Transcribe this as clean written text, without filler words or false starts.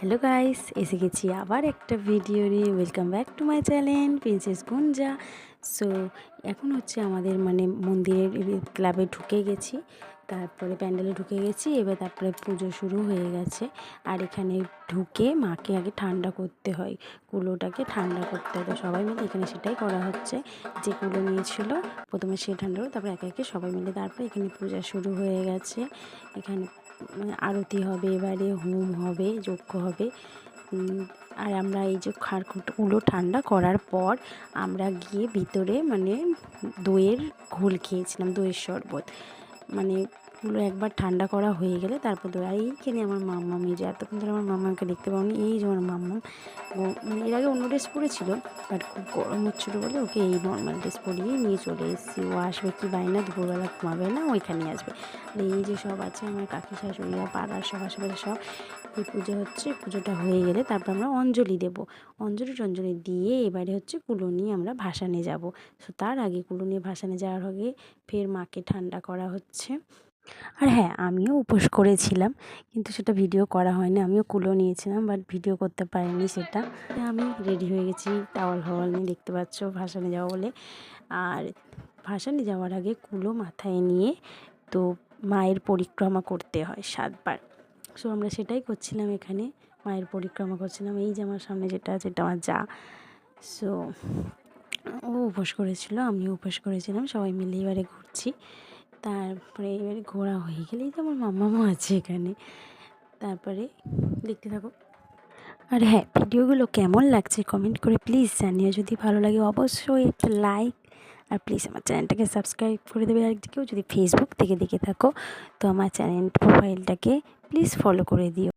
Hello guys, এসে গেছি আবার একটা ভিডিও নিয়ে। Welcome back to my channel princess Gunja. So এখন হচ্ছে আমাদের মন্দিরের ক্লাবে ঢুকে গেছি, তারপরে প্যান্ডেলে ঢুকে গেছি। তারপরে পুজো শুরু হয়ে গেছে। আর এখানে ঢুকে মাকে আগে ঠান্ডা করতে হয়, কুলোটাকে ঠান্ডা করতে হয়। তো সবাই মিলে এখানে সেটাই করা হচ্ছে। যে কুলো নিয়েছিল প্রথমে সে ঠান্ডা করে, তারপরে একে একে সবাই মিলে তারপরে এখানে পূজা শুরু হয়ে গেছে। এখানে আরতি হবে, এবারে হোম হবে, যজ্ঞ হবে। আর আমরা এই যে কুলো ঠান্ডা করার পর আমরা গিয়ে ভিতরে দইয়ের ঘোল খেয়েছিলাম, দইয়ের শরবত। কুলো একবার ঠান্ডা করা হয়ে গেলে তারপর দই। আর এইখানে আমার মাম্মাম, এই যে এতক্ষণ ধরে আমার মাম্মামকে দেখতে পাওনি, এই যে আমার মাম্মাম। ও এর আগে অন্য ড্রেস পরেছিল, বাট খুব গরম হচ্ছিলো বলে ওকে এই নর্মাল ড্রেস পরিয়ে নিয়ে চলে এসেছি। ও আসবে কি বাইনা, দুপুরবেলা ঘুমাবে না, ওইখানেই আসবে। আর এই যে সব আছে আমার কাকি শাশুড়িরা, পাড়ার সব আশেপাশে সব। এই পুজো হচ্ছে, পুজোটা হয়ে গেলে তারপর আমরা অঞ্জলি দেবো। অঞ্জলি দিয়ে এবারে হচ্ছে কুলো নিয়ে আমরা ভাসানে যাব। সো তার আগে কুলো নিয়ে ভাসানে যাওয়ার আগে ফের মাকে ঠান্ডা করা হচ্ছে। আর হ্যাঁ, আমিও উপোস করেছিলাম, কিন্তু সেটা ভিডিও করা হয়নি। আমিও কুলো নিয়েছিলাম, বাট ভিডিও করতে পারিনি সেটা। আমি রেডি হয়ে গেছি টাওয়াল ফাওয়াল নিয়ে, দেখতে পাচ্ছ, ভাসানে যাবো বলে। আর ভাসানে যাওয়ার আগে কুলো মাথায় নিয়ে তো মায়ের পরিক্রমা করতে হয় 7 বার। সো আমরা সেটাই করছিলাম, এখানে মায়ের পরিক্রমা করছিলাম। এই যে আমার সামনে যেটা আছে, এটা আমার যা। সো ও উপোস করেছিল, আমিও উপোস করেছিলাম, সবাই মিলে এবারে ঘুরছি। তারপরে এবারে ঘোরা হয়ে গেলেই তো আমার মাম্মামও আছে এখানে। তারপরে দেখতে থাকো। আর হ্যাঁ, ভিডিওগুলো কেমন লাগছে কমেন্ট করে প্লিজ জানিও। যদি ভালো লাগে অবশ্যই একটা লাইক, আর প্লিজ আমার চ্যানেলটাকে সাবস্ক্রাইব করে দেবে। আর কেউ যদি ফেসবুক থেকে দেখে থাকো তো আমার চ্যানেল প্রোফাইলটাকে প্লিজ ফলো করে দিও।